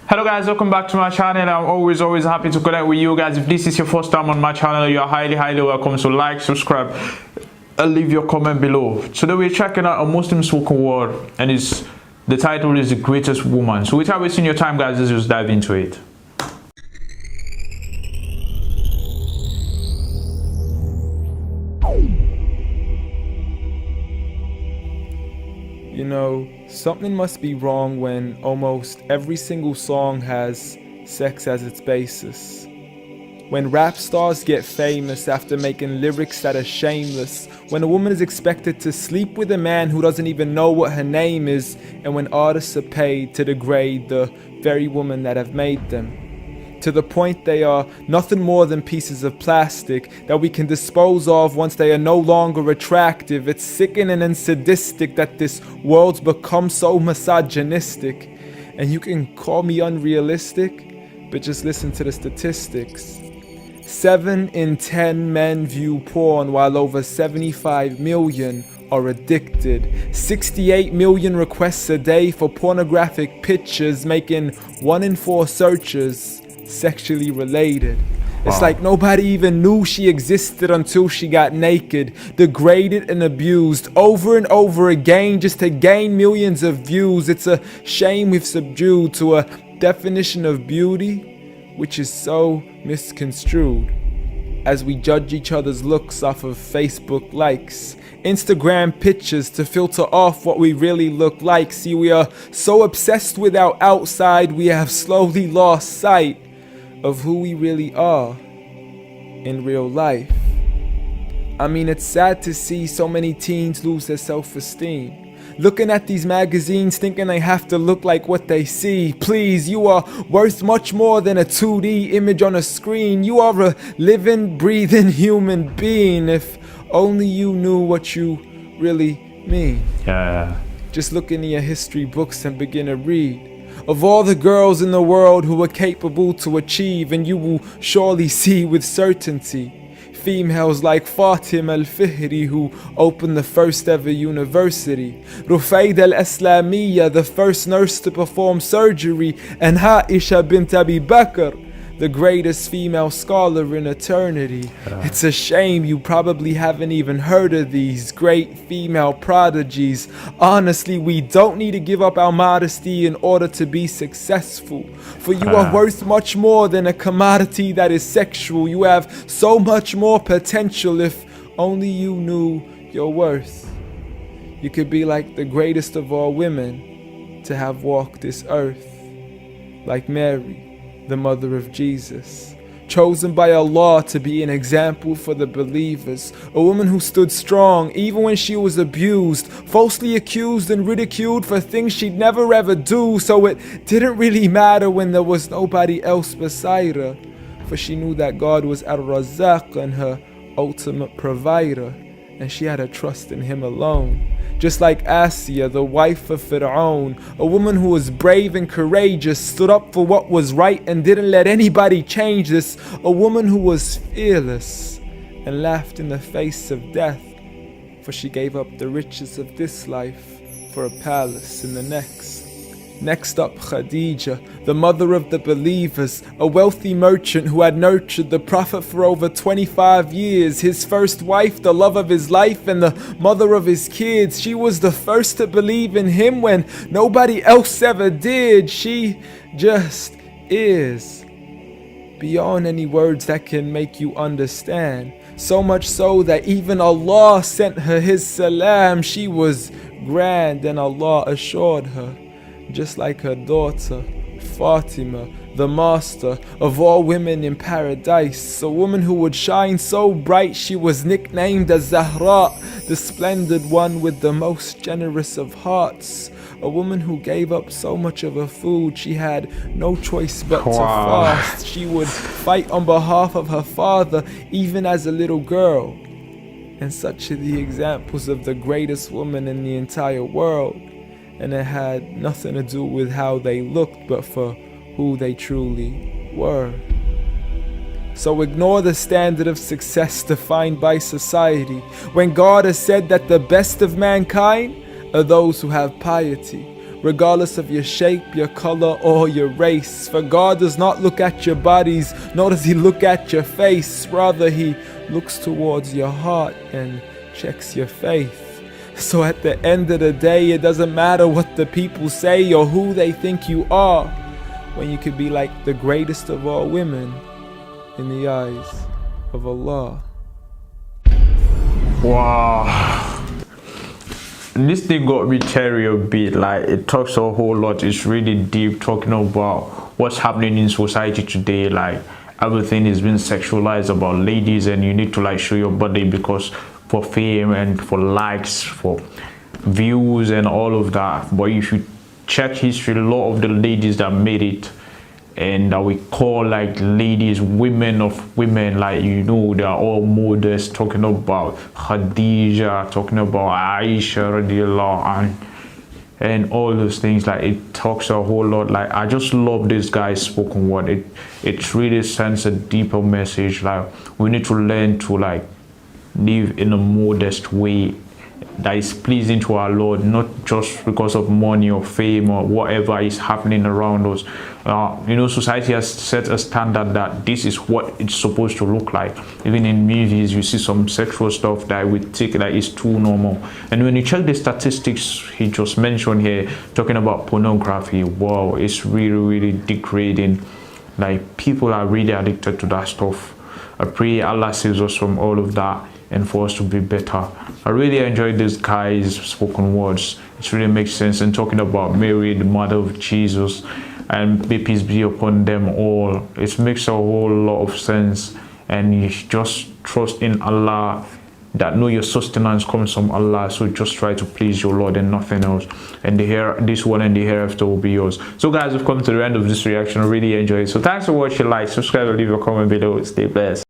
Hello guys, welcome back to my channel. I'm always happy to connect with you guys. If this is your first time on my channel, you are highly welcome. So like, subscribe, and leave your comment below. Today we're checking out a Muslim spoken word, and the title is The Greatest Woman. So without wasting your time guys, let's just dive into it. You know, something must be wrong when almost every single song has sex as its basis. When rap stars get famous after making lyrics that are shameless. When a woman is expected to sleep with a man who doesn't even know what her name is. And when artists are paid to degrade the very woman that have made them. To the point they are nothing more than pieces of plastic that we can dispose of once they are no longer attractive. It's sickening and sadistic that this world's become so misogynistic. And you can call me unrealistic, but just listen to the statistics. 7 in 10 men view porn, while over 75 million are addicted. 68 million requests a day for pornographic pictures, making 1 in 4 searches sexually related. It's like nobody even knew she existed until she got naked, degraded and abused over and over again just to gain millions of views. It's a shame we've subdued to a definition of beauty which is so misconstrued, as we judge each other's looks off of Facebook likes, Instagram pictures to filter off what we really look like. See, we are so obsessed with our outside, we have slowly lost sight of who we really are in real life. I mean, it's sad to see so many teens lose their self-esteem. Looking at these magazines thinking they have to look like what they see. Please, you are worth much more than a 2D image on a screen. You are a living, breathing human being. If only you knew what you really mean. Yeah. Just look into your history books and begin to read of all the girls in the world who were capable to achieve, and you will surely see with certainty females like Fatima al-Fihri, who opened the first ever university, Rufaida al-Islamiyya, the first nurse to perform surgery, and Aisha bint Abi Bakr, the greatest female scholar in eternity. It's a shame you probably haven't even heard of these great female prodigies. Honestly, we don't need to give up our modesty in order to be successful. For you are worth much more than a commodity that is sexual. You have so much more potential if only you knew your worth. You could be like the greatest of all women to have walked this earth, like Mary, the mother of Jesus, chosen by Allah to be an example for the believers, a woman who stood strong even when she was abused, falsely accused and ridiculed for things she'd never ever do, so it didn't really matter when there was nobody else beside her, for she knew that God was Ar-Razzaq and her ultimate provider, and she had a trust in Him alone. Just like Asiya, the wife of Fir'aun, a woman who was brave and courageous, stood up for what was right and didn't let anybody change this, a woman who was fearless and laughed in the face of death, for she gave up the riches of this life for a palace in the next. Next up, Khadija, the mother of the believers, a wealthy merchant who had nurtured the Prophet for over 25 years, his first wife, the love of his life and the mother of his kids. She was the first to believe in him when nobody else ever did. She just is beyond any words that can make you understand. So much so that even Allah sent her His salam. She was grand and Allah assured her, just like her daughter, Fatima, the master of all women in paradise, a woman who would shine so bright she was nicknamed as Zahra, the splendid one with the most generous of hearts, a woman who gave up so much of her food she had no choice but to fast. She would fight on behalf of her father even as a little girl. And such are the examples of the greatest woman in the entire world. And it had nothing to do with how they looked, but for who they truly were. So ignore the standard of success defined by society, when God has said that the best of mankind are those who have piety, regardless of your shape, your color, or your race. For God does not look at your bodies, nor does he look at your face. Rather, he looks towards your heart and checks your faith. So at the end of the day, it doesn't matter what the people say or who they think you are, when you could be like the greatest of all women in the eyes of Allah. Wow. This thing got me cherry a bit. Like, it talks a whole lot. It's really deep, talking about what's happening in society today. Like, everything is being sexualized about ladies, and you need to like show your body because for fame and for likes, for views and all of that. But if you check history, a lot of the ladies that made it and that we call like ladies, women of women, like, you know, they are all modest, talking about Khadija, talking about Aisha radiallahu anha, and all those things. Like, it talks a whole lot. Like, I just love this guy's spoken word. It really sends a deeper message. Like, we need to learn to like live in a modest way that is pleasing to our Lord, not just because of money or fame or whatever is happening around us. You know, society has set a standard that this is what it's supposed to look like. Even in movies, you see some sexual stuff that we take that is too normal. And when you check the statistics he just mentioned here, talking about pornography, wow, it's really, really degrading. Like, people are really addicted to that stuff. I pray Allah saves us from all of that and for us to be better. I really enjoyed this guy's spoken words. It really makes sense. And talking about Mary, the mother of Jesus, and may peace be upon them all, it makes a whole lot of sense. And you just trust in Allah, that know your sustenance comes from Allah. So just try to please your Lord and nothing else, and this one and the hereafter will be yours. So guys, we've come to the end of this reaction. I really enjoyed it. So thanks for watching. Like, subscribe, and leave a comment below. Stay blessed.